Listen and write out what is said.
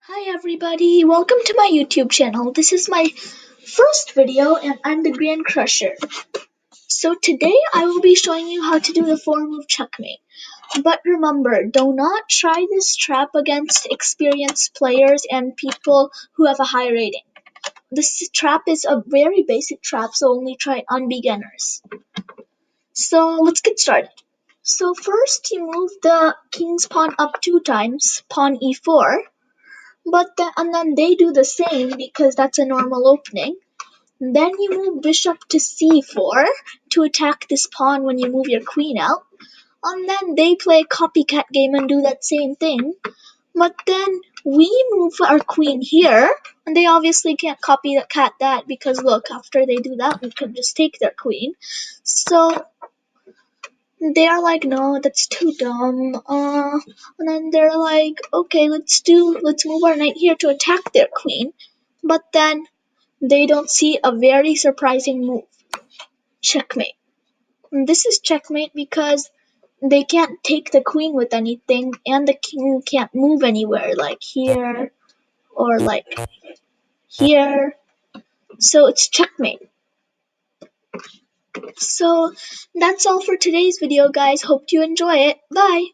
Hi everybody, welcome to my YouTube channel. This is my first video and I'm the Grand Crusher. So today I will be showing you how to do the 4-move checkmate. But remember, do not try this trap against experienced players and people who have a high rating. This trap is a very basic trap, so only try it on beginners. So let's get started. So first you move the king's pawn up 2 times, pawn e4. And then they do the same because that's a normal opening. Then you move bishop to c4 to attack this pawn when you move your queen out. And then they play a copycat game and do that same thing. But then we move our queen here, and they obviously can't copycat that because look, after they do that, we can just take their queen. So they are like, no, that's too dumb. And then they're like, okay, let's move our knight here to attack their queen. But then they don't see a very surprising move. Checkmate. And this is checkmate because they can't take the queen with anything, and the king can't move anywhere, like here or like here. So it's checkmate. So that's all for today's video, guys. Hope you enjoy it. Bye!